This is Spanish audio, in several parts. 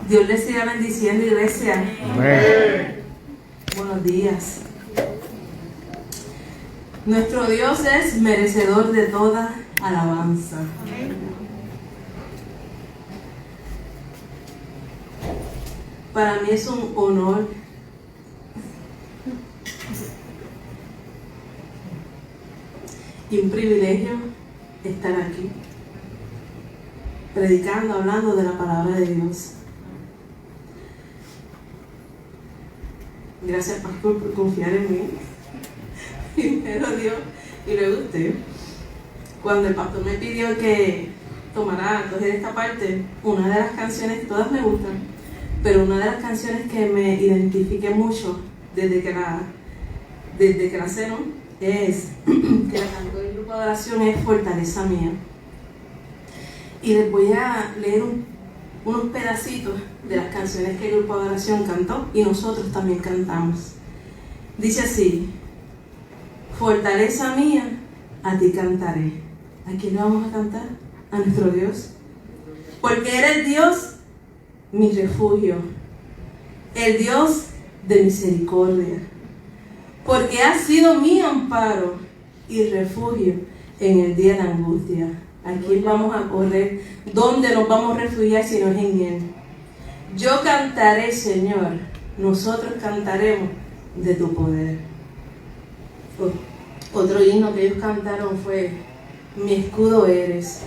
Dios les siga bendiciendo, iglesia. Amén. Buenos días. Nuestro Dios es merecedor de toda alabanza. Para mí es un honor y un privilegio estar aquí, predicando, hablando de la palabra de Dios. Gracias, pastor, por confiar en mí. Primero Dios y luego usted. Cuando el pastor me pidió que tomara entonces esta parte, una de las canciones, todas me gustan, pero una de las canciones que me identifiqué mucho desde que la sé, ¿no? Es que la cantó del grupo de oración es Fortaleza Mía. Y les voy a leer unos pedacitos de las canciones que el grupo de oración cantó y nosotros también cantamos. Dice así: Fortaleza mía, a ti cantaré. ¿A quién le vamos a cantar? A nuestro Dios. Porque eres Dios, mi refugio, el Dios de misericordia. Porque has sido mi amparo y refugio en el día de la angustia. ¿A quién vamos a correr? ¿Dónde nos vamos a refugiar si no es en Él? Yo cantaré, Señor, nosotros cantaremos de tu poder. Otro himno que ellos cantaron fue: mi escudo eres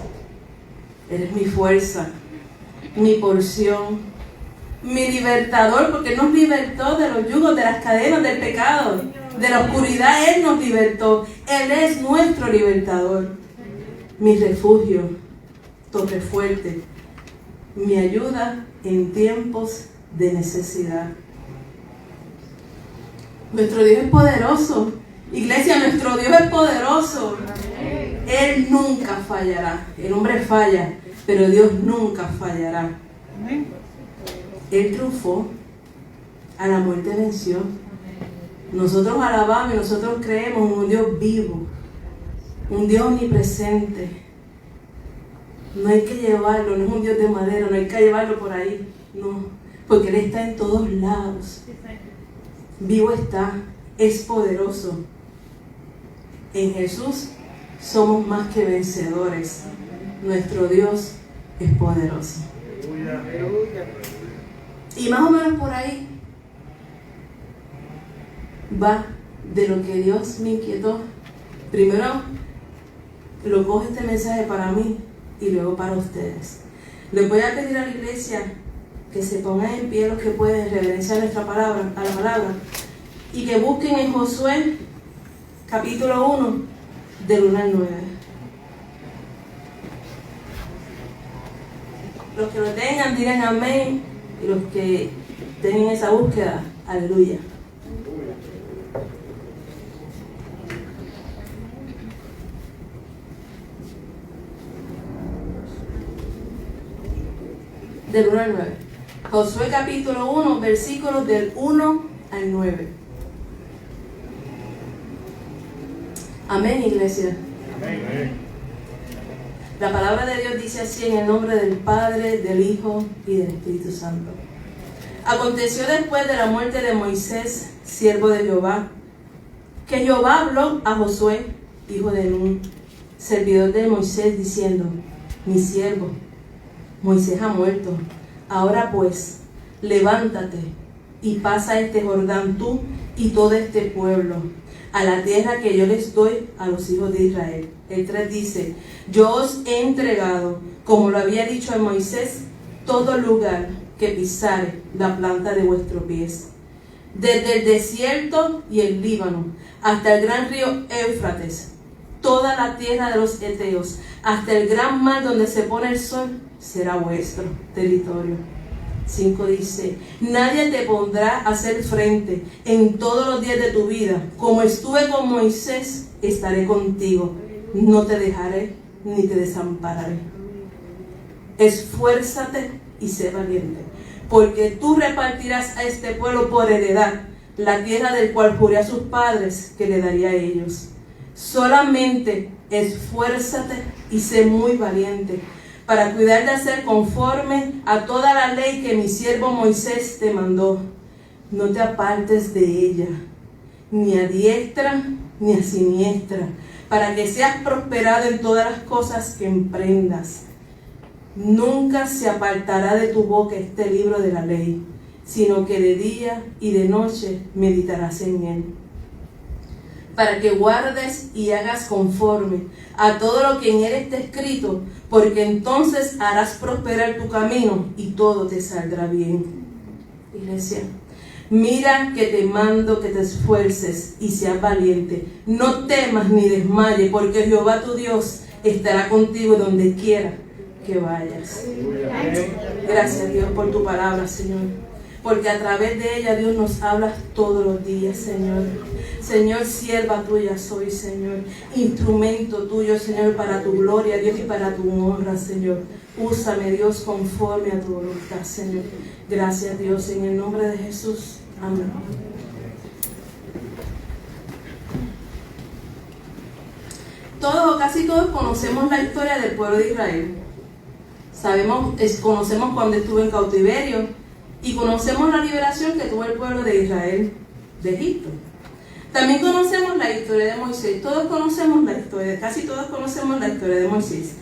mi fuerza, mi porción, mi libertador, porque nos libertó de los yugos, de las cadenas del pecado, de la oscuridad. Él nos libertó, Él es nuestro libertador, mi refugio, torre fuerte, mi ayuda en tiempos de necesidad. Nuestro Dios es poderoso. Iglesia, nuestro Dios es poderoso. Él nunca fallará. El hombre falla, pero Dios nunca fallará. Él triunfó, a la muerte venció. Nosotros alabamos y nosotros creemos en un Dios vivo, un Dios omnipresente. No hay que llevarlo, no es un Dios de madera, no hay que llevarlo por ahí, no, porque Él está en todos lados. Vivo está, es poderoso. En Jesús somos más que vencedores. Nuestro Dios es poderoso. Y más o menos por ahí va de lo que Dios me inquietó. Primero lo coge este mensaje para mí y luego para ustedes. Les voy a pedir a la iglesia que se pongan en pie los que pueden reverenciar nuestra palabra, a la palabra, y que busquen en Josué capítulo 1 del 1 al 9. Los que lo tengan digan amén, y los que tengan esa búsqueda, aleluya. Del 1 al 9. Josué capítulo 1, versículos del 1 al 9. Amén, iglesia. Amén. La palabra de Dios dice así, en el nombre del Padre, del Hijo y del Espíritu Santo. Aconteció después de la muerte de Moisés, siervo de Jehová, que Jehová habló a Josué, hijo de Nun, servidor de Moisés, diciendo: mi siervo Moisés ha muerto. Ahora pues, levántate y pasa este Jordán tú y todo este pueblo a la tierra que yo les doy a los hijos de Israel. El 3 dice: yo os he entregado, como lo había dicho a Moisés, todo lugar que pisare la planta de vuestros pies, desde el desierto y el Líbano hasta el gran río Éufrates, toda la tierra de los heteos, hasta el gran mar donde se pone el sol, será vuestro territorio. 5 dice: nadie te pondrá a hacer frente en todos los días de tu vida. Como estuve con Moisés, estaré contigo. No te dejaré ni te desampararé. Esfuérzate y sé valiente, porque tú repartirás a este pueblo por heredad la tierra del cual juré a sus padres que le daría a ellos. Solamente esfuérzate y sé muy valiente, para cuidar de hacer conforme a toda la ley que mi siervo Moisés te mandó. No te apartes de ella, ni a diestra ni a siniestra, para que seas prosperado en todas las cosas que emprendas. Nunca se apartará de tu boca este libro de la ley, sino que de día y de noche meditarás en él, para que guardes y hagas conforme a todo lo que en él está escrito, porque entonces harás prosperar tu camino y todo te saldrá bien. Iglesia, mira que te mando que te esfuerces y seas valiente. No temas ni desmayes, porque Jehová tu Dios estará contigo donde quiera que vayas. Gracias, Dios, por tu palabra, Señor, porque a través de ella, Dios, nos hablas todos los días, Señor. Señor, sierva tuya soy, Señor, instrumento tuyo, Señor, para tu gloria, Dios, y para tu honra, Señor. Úsame, Dios, conforme a tu voluntad, Señor. Gracias, Dios, en el nombre de Jesús. Amén. Todos o casi todos conocemos la historia del pueblo de Israel. Conocemos cuando estuvo en cautiverio y conocemos la liberación que tuvo el pueblo de Israel de Egipto. También conocemos la historia de Moisés. Todos conocemos la historia, casi todos conocemos la historia de Moisés.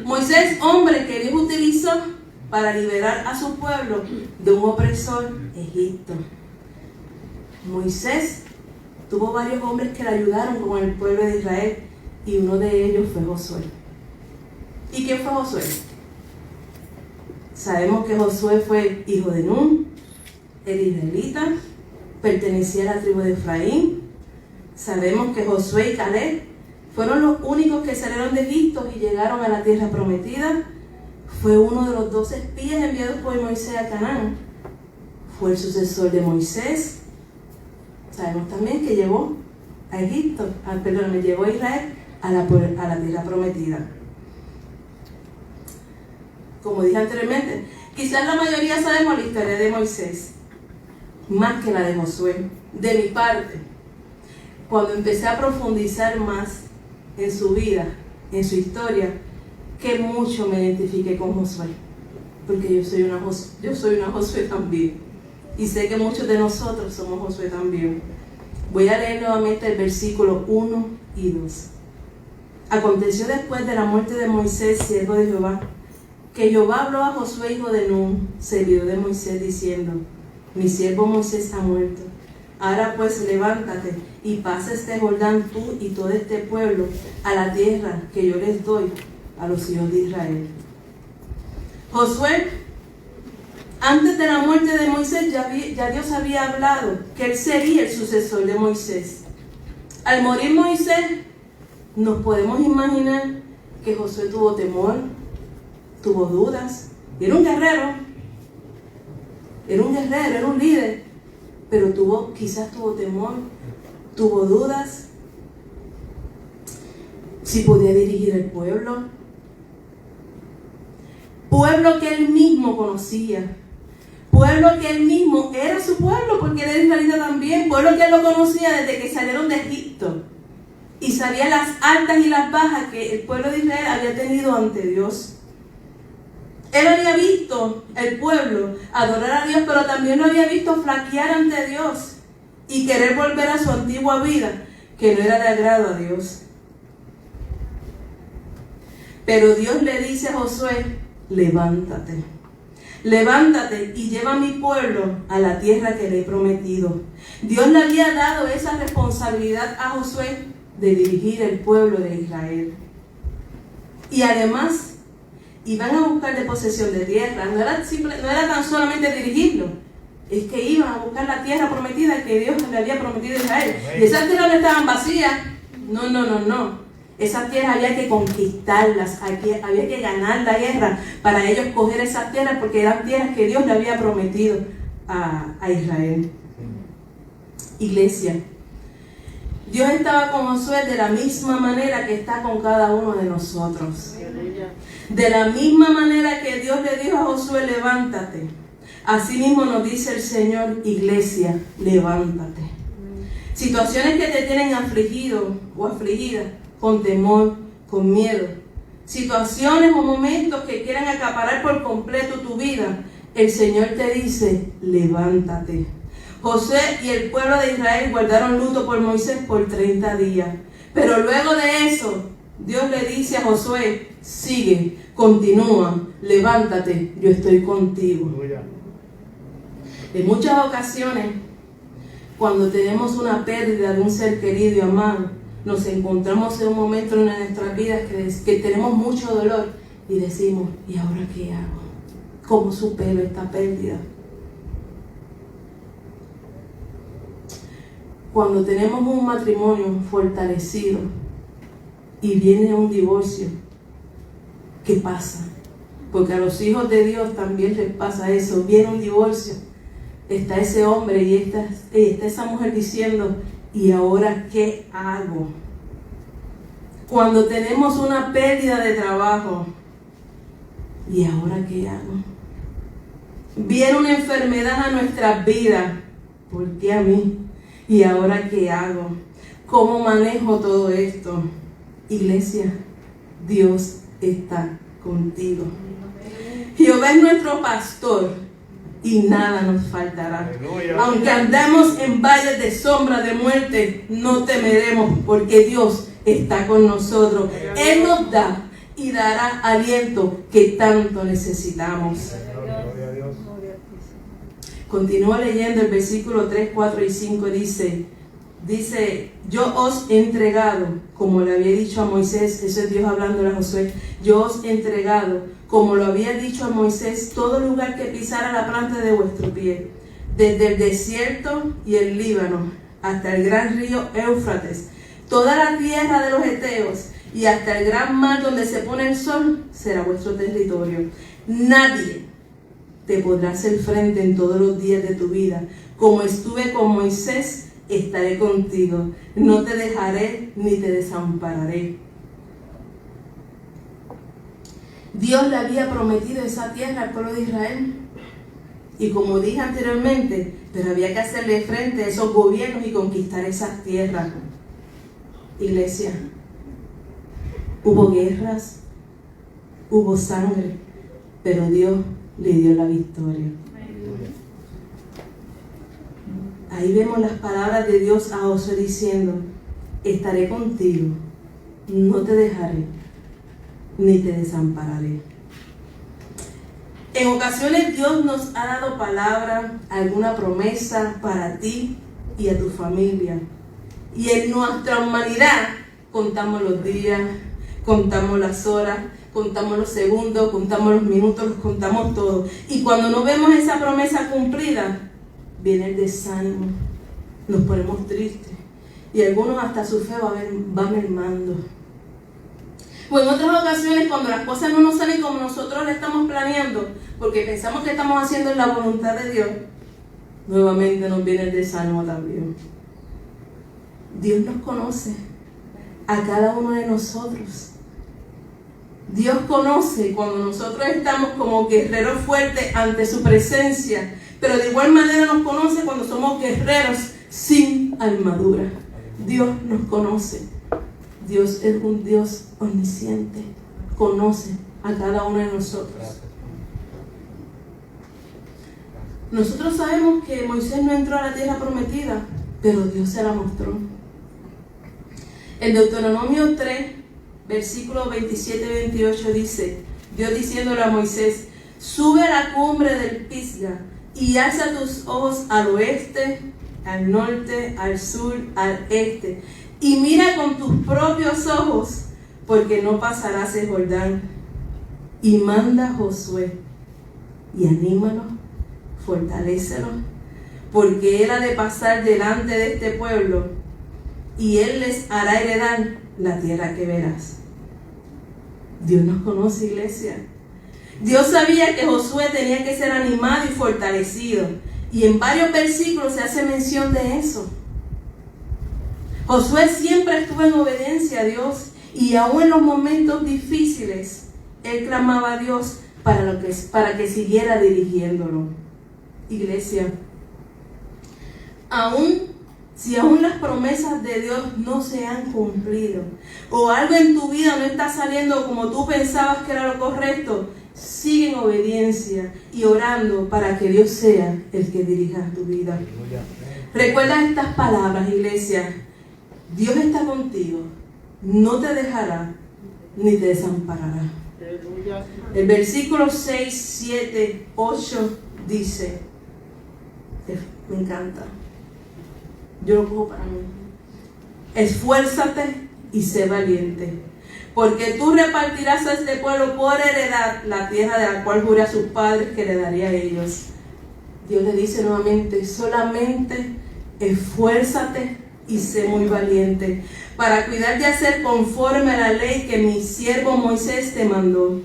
Moisés, hombre que Dios utilizó para liberar a su pueblo de un opresor, Egipto. Moisés tuvo varios hombres que le ayudaron con el pueblo de Israel y uno de ellos fue Josué. ¿Y quién fue Josué? Sabemos que Josué fue hijo de Nun, el israelita, pertenecía a la tribu de Efraín. Sabemos que Josué y Caleb fueron los únicos que salieron de Egipto y llegaron a la tierra prometida. Fue uno de los 12 espías enviados por Moisés a Canaán. Fue el sucesor de Moisés. Sabemos también que llevó a Egipto, llevó a Israel a la tierra prometida. Como dije anteriormente, quizás la mayoría sabemos la historia de Moisés, más que la de Josué. De mi parte, cuando empecé a profundizar más en su vida, en su historia, que mucho me identifiqué con Josué, porque yo soy una Josué también, y sé que muchos de nosotros somos Josué también. Voy a leer nuevamente el versículo 1 y 2. Aconteció después de la muerte de Moisés, siervo de Jehová, que Jehová habló a Josué, hijo de Nun, servidor de Moisés, diciendo: mi siervo Moisés ha muerto. Ahora pues levántate y pasa este Jordán tú y todo este pueblo a la tierra que yo les doy a los hijos de Israel. Josué, antes de la muerte de Moisés, ya Dios había hablado que él sería el sucesor de Moisés. Al morir Moisés, nos podemos imaginar que Josué tuvo temor, tuvo dudas. Era un guerrero, era un líder, pero quizás tuvo temor, tuvo dudas, si podía dirigir el pueblo que él mismo conocía, pueblo que él mismo era su pueblo, porque él era israelita también, pueblo que él lo conocía desde que salieron de Egipto, y sabía las altas y las bajas que el pueblo de Israel había tenido ante Dios. Él había visto el pueblo adorar a Dios, pero también lo había visto flaquear ante Dios y querer volver a su antigua vida, que no era de agrado a Dios. Pero Dios le dice a Josué: levántate y lleva a mi pueblo a la tierra que le he prometido. Dios le había dado esa responsabilidad a Josué de dirigir el pueblo de Israel. Y además, iban a buscar de posesión de tierra. No era tan solamente dirigirlo, es que iban a buscar la tierra prometida que Dios le había prometido a Israel. Y esas tierras no estaban vacías. No. Esas tierras había que conquistarlas, había que ganar la guerra para ellos coger esas tierras, porque eran tierras que Dios le había prometido a Israel. Iglesia, Dios estaba con Josué de la misma manera que está con cada uno de nosotros. De la misma manera que Dios le dijo a Josué: levántate, así mismo nos dice el Señor: iglesia, levántate. Situaciones que te tienen afligido o afligida, con temor, con miedo, situaciones o momentos que quieran acaparar por completo tu vida, el Señor te dice, levántate. Josué y el pueblo de Israel guardaron luto por Moisés por 30 días. Pero luego de eso, Dios le dice a Josué, sigue, continúa, levántate, yo estoy contigo. En muchas ocasiones, cuando tenemos una pérdida de un ser querido y amado, nos encontramos en un momento en nuestras vidas que tenemos mucho dolor y decimos, ¿y ahora qué hago? ¿Cómo supero esta pérdida? Cuando tenemos un matrimonio fortalecido y viene un divorcio, ¿qué pasa? Porque a los hijos de Dios también les pasa eso. Viene un divorcio, está ese hombre y está esa mujer diciendo, ¿y ahora qué hago? Cuando tenemos una pérdida de trabajo, ¿y ahora qué hago? Viene una enfermedad a nuestras vidas, ¿por qué a mí? ¿Y ahora qué hago? ¿Cómo manejo todo esto? Iglesia, Dios está contigo. Jehová es nuestro pastor y nada nos faltará. Aleluya. Aunque andemos en valles de sombra de muerte, no temeremos porque Dios está con nosotros. Él nos da y dará aliento que tanto necesitamos. Continúa leyendo el versículo 3, 4 y 5, dice, yo os he entregado, como le había dicho a Moisés, eso es Dios hablando a Josué, yo os he entregado, como lo había dicho a Moisés, todo lugar que pisara la planta de vuestro pie, desde el desierto y el Líbano, hasta el gran río Éufrates, toda la tierra de los Heteos, y hasta el gran mar donde se pone el sol, será vuestro territorio. Nadie te podrá hacer frente en todos los días de tu vida. Como estuve con Moisés, estaré contigo. No te dejaré ni te desampararé. Dios le había prometido esa tierra al pueblo de Israel. Y como dije anteriormente, pero había que hacerle frente a esos gobiernos y conquistar esas tierras. Iglesia, hubo guerras, hubo sangre, pero Dios le dio la victoria. Ahí vemos las palabras de Dios a Josué diciendo, estaré contigo, no te dejaré, ni te desampararé. En ocasiones Dios nos ha dado palabra, alguna promesa para ti y a tu familia. Y en nuestra humanidad contamos los días, contamos las horas, contamos los segundos, contamos los minutos, los contamos todo. Y cuando no vemos esa promesa cumplida, viene el desánimo, nos ponemos tristes. Y algunos hasta su fe va mermando. O en otras ocasiones, cuando las cosas no nos salen como nosotros le estamos planeando, porque pensamos que estamos haciendo la voluntad de Dios, nuevamente nos viene el desánimo también. Dios nos conoce a cada uno de nosotros. Dios conoce cuando nosotros estamos como guerreros fuertes ante su presencia, pero de igual manera nos conoce cuando somos guerreros sin armadura. Dios nos conoce. Dios es un Dios omnisciente, conoce a cada uno de nosotros. Nosotros sabemos que Moisés no entró a la tierra prometida, pero Dios se la mostró. En Deuteronomio 3, versículos 27 y 28 dice, Dios diciéndole a Moisés, sube a la cumbre del Pisga y alza tus ojos al oeste, al norte, al sur, al este, y mira con tus propios ojos, porque no pasarás el Jordán. Y manda a Josué, y anímalo, fortalécelo, porque él ha de pasar delante de este pueblo, y él les hará heredar la tierra que verás. Dios nos conoce, iglesia. Dios sabía que Josué tenía que ser animado y fortalecido. Y en varios versículos se hace mención de eso. Josué siempre estuvo en obediencia a Dios. Y aún en los momentos difíciles, él clamaba a Dios para que siguiera dirigiéndolo. Iglesia, aún Si aún las promesas de Dios no se han cumplido, o algo en tu vida no está saliendo como tú pensabas que era lo correcto, sigue en obediencia y orando para que Dios sea el que dirija tu vida. Recuerda estas palabras, iglesia. Dios está contigo, no te dejará ni te desamparará. El versículo 6, 7, 8 dice, me encanta, yo lo cojo para mí: esfuérzate y sé valiente, porque tú repartirás a este pueblo por heredad la tierra de la cual juré a sus padres que le daría a ellos. Dios le dice nuevamente: solamente esfuérzate y sé muy valiente, para cuidar de hacer conforme a la ley que mi siervo Moisés te mandó.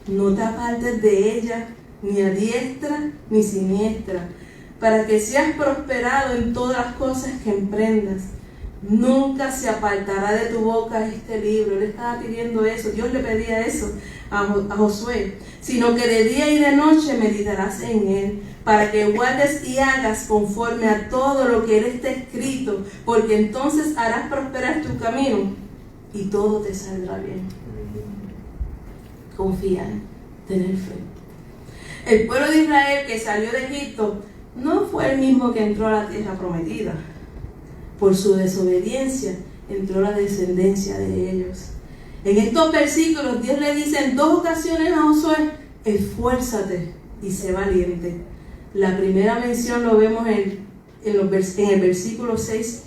No te apartes de ella, ni a diestra ni siniestra, para que seas prosperado en todas las cosas que emprendas. Nunca se apartará de tu boca este libro. Él estaba pidiendo eso, Dios le pedía eso a Josué, sino que de día y de noche meditarás en él, para que guardes y hagas conforme a todo lo que él está escrito, porque entonces harás prosperar tu camino y todo te saldrá bien. Confía, tener fe. El pueblo de Israel que salió de Egipto no fue el mismo que entró a la tierra prometida. Por su desobediencia entró la descendencia de ellos. En estos versículos Dios le dice en 2 ocasiones a Josué: esfuérzate y sé valiente. La primera mención lo vemos en el versículo 6.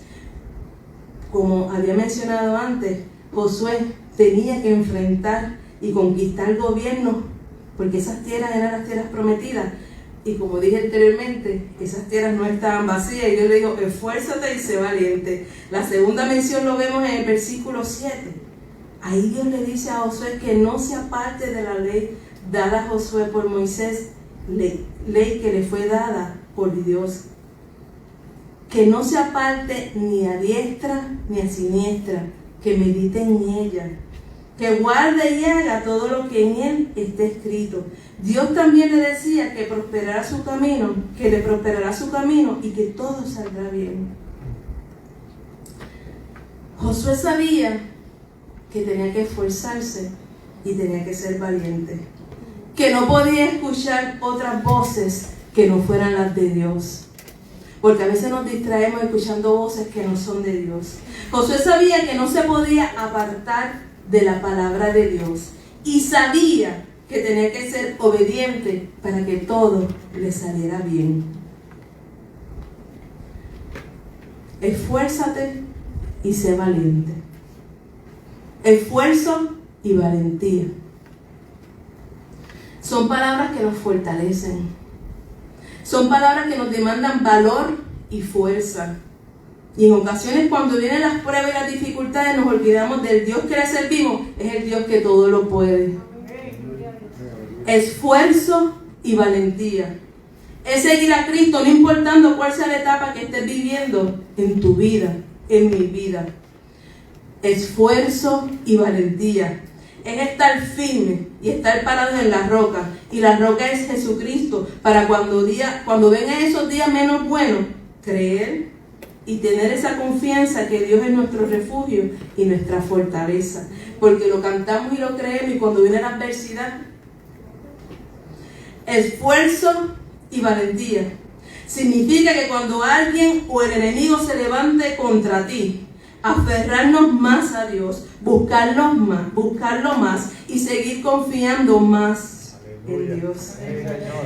Como había mencionado antes, Josué tenía que enfrentar y conquistar gobiernos, porque esas tierras eran las tierras prometidas. Y como dije anteriormente, esas tierras no estaban vacías, y Dios le dijo: esfuérzate y sé valiente. La segunda mención lo vemos en el versículo 7. Ahí Dios le dice a Josué que no se aparte de la ley dada a Josué por Moisés, ley que le fue dada por Dios. Que no se aparte ni a diestra ni a siniestra, que medite en ella, que guarde y haga todo lo que en él esté escrito. Dios también le decía que prosperará su camino, que le prosperará su camino y que todo saldrá bien. Josué sabía que tenía que esforzarse y tenía que ser valiente, que no podía escuchar otras voces que no fueran las de Dios, porque a veces nos distraemos escuchando voces que no son de Dios. Josué sabía que no se podía apartar de la palabra de Dios y sabía que tenía que ser obediente para que todo le saliera bien. Esfuérzate y sé valiente. Esfuerzo y valentía son palabras que nos fortalecen. Son palabras que nos demandan valor y fuerza. Y en ocasiones, cuando vienen las pruebas y las dificultades, nos olvidamos del Dios que le servimos. Es el Dios que todo lo puede. Esfuerzo y valentía es seguir a Cristo, no importando cuál sea la etapa que estés viviendo en tu vida, en mi vida. Esfuerzo y valentía es estar firme y estar parados en la roca, y la roca es Jesucristo, para cuando vengan esos días menos buenos, creer y tener esa confianza que Dios es nuestro refugio y nuestra fortaleza, porque lo cantamos y lo creemos, y cuando viene la adversidad, esfuerzo y valentía significa que cuando alguien o el enemigo se levante contra ti, aferrarnos más a Dios, buscarlo más y seguir confiando más en Dios.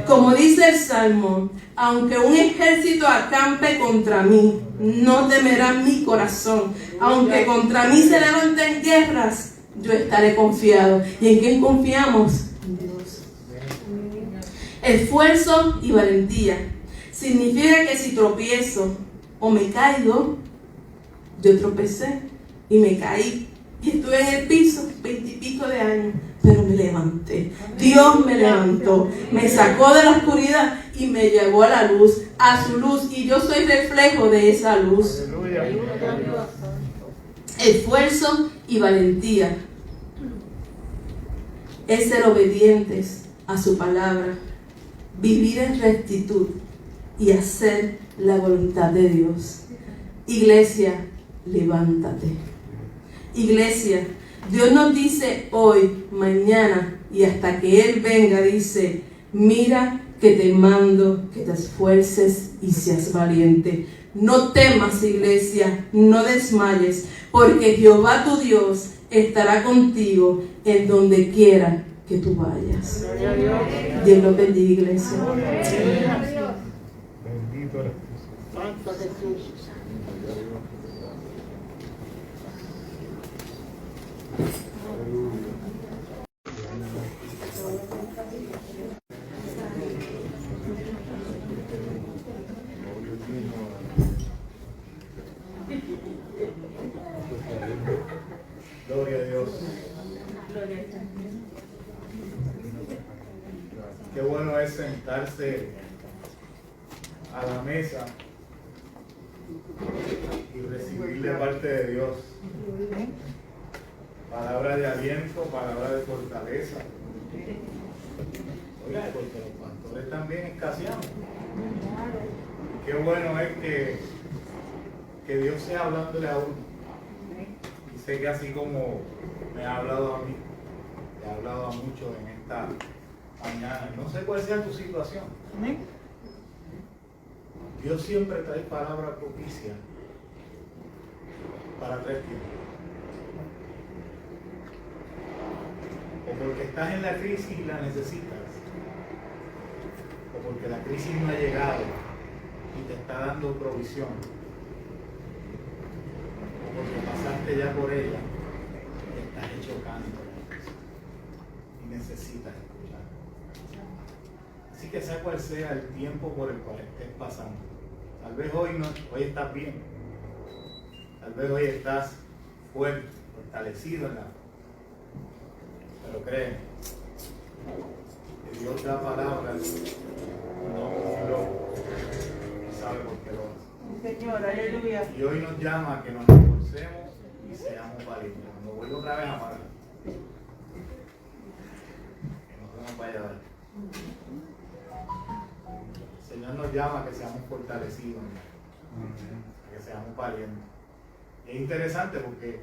Como dice el Salmo: aunque un ejército acampe contra mí, no temerá mi corazón. Aunque contra mí se levanten guerras, yo estaré confiado. ¿Y en quién confiamos? En Dios. Esfuerzo y valentía significa que si tropiezo o me caigo, yo tropecé y me caí y estuve en el piso 20 y pico de años, pero me levanté. Dios me levantó, me sacó de la oscuridad y me llevó a la luz, a su luz, y yo soy reflejo de esa luz. Esfuerzo y valentía es ser obedientes a su palabra, vivir en rectitud y hacer la voluntad de Dios. Iglesia, levántate. Iglesia, Dios nos dice hoy, mañana y hasta que Él venga, dice, mira que te mando que te esfuerces y seas valiente. No temas, iglesia, no desmayes, porque Jehová tu Dios estará contigo en donde quiera que tú vayas. Dios los bendiga, iglesia. Bendito eres tú. Santo Jesús. Gloria a Dios. Qué bueno es sentarse a la mesa y recibir de parte de Dios palabra de aliento, palabra de fortaleza. Oiga, porque los pastores también escaseamos. Qué bueno es que Dios sea hablándole a uno. Y sé que así como me ha hablado a mí, le ha hablado a muchos en esta mañana. No sé cuál sea tu situación. Dios siempre trae palabra propicia para tres tiempos. O porque estás en la crisis y la necesitas, o porque la crisis no ha llegado y te está dando provisión, o porque pasaste ya por ella y estás hecho canto y necesitas escuchar. Así que sea cual sea el tiempo por el cual estés pasando, tal vez hoy estás bien, tal vez hoy estás fuerte, fortalecido en la fe. Pero créeme, que Dios da palabras, no un loco, sabe por qué lo hace. Señor, aleluya. Y hoy nos llama a que nos esforcemos y seamos valientes. Cuando vuelvo otra vez a parar, que no se nos vaya a dar. El Señor nos llama a que seamos fortalecidos, a que seamos valientes. Y es interesante porque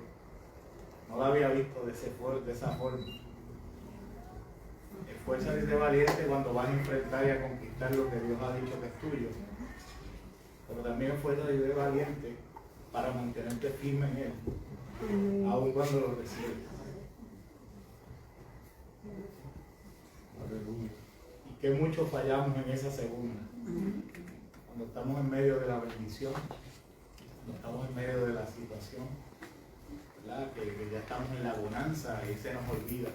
no lo había visto de esa forma. Esfuérzate y sé valiente cuando vas a enfrentar y a conquistar lo que Dios ha dicho que es tuyo. Pero también esfuérzate y sé valiente para mantenerte firme en Él, aun cuando lo recibes. Y que muchos fallamos en esa segunda. Cuando estamos en medio de la bendición, cuando estamos en medio de la situación, ¿verdad? Que ya estamos en la bonanza y se nos olvida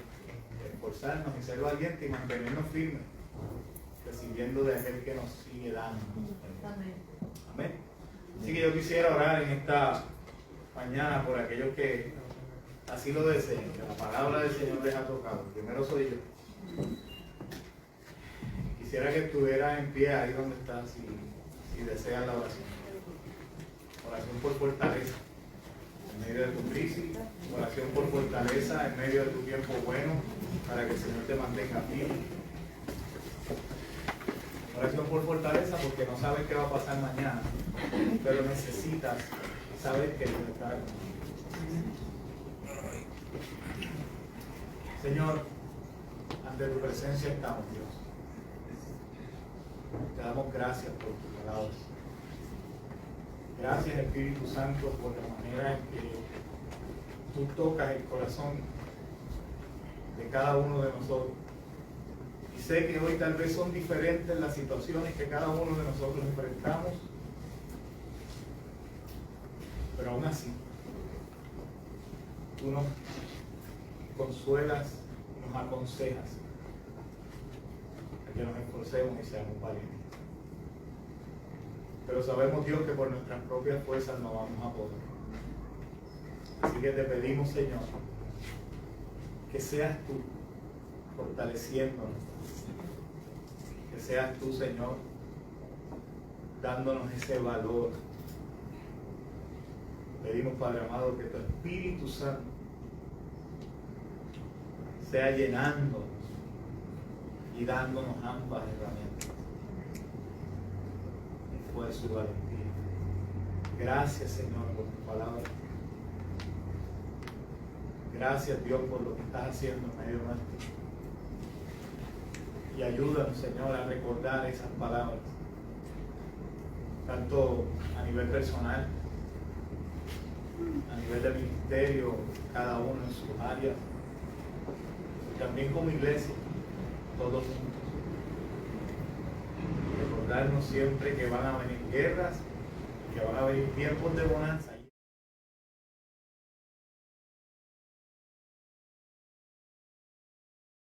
esforzarnos y ser valientes y mantenernos firmes, recibiendo de aquel que nos sigue dando. Amén. Así que yo quisiera orar en esta mañana por aquellos que así lo deseen, que la palabra del Señor les ha tocado. Primero soy yo. Quisiera que estuvieras en pie ahí donde estás si deseas la oración. Oración por fortaleza en medio de tu crisis, oración por fortaleza en medio de tu tiempo bueno, para que el Señor te mantenga firme. Oración por fortaleza porque no sabes qué va a pasar mañana, pero necesitas saber que Dios está contigo. Señor, ante tu presencia estamos, Dios. Te damos gracias por tus palabras. Gracias, Espíritu Santo, por la manera en que tú tocas el corazón de cada uno de nosotros. Y sé que hoy tal vez son diferentes las situaciones que cada uno de nosotros enfrentamos, pero aún así, tú nos consuelas, nos aconsejas a que nos esforcemos y seamos valientes. Pero sabemos, Dios, que por nuestras propias fuerzas no vamos a poder. Así que te pedimos, Señor, que seas tú fortaleciéndonos, que seas tú, Señor, dándonos ese valor. Pedimos, Padre amado, que tu Espíritu Santo sea llenándonos y dándonos ambas herramientas, esfuerzo y valentía. Gracias, Señor, por tu palabra. Gracias, Dios, por lo que estás haciendo en medio nuestro. Y ayúdanos, Señor, a recordar esas palabras, tanto a nivel personal, a nivel de ministerio, cada uno en sus áreas, y también como iglesia, todos juntos. Recordarnos siempre que van a venir guerras, que van a venir tiempos de bonanza.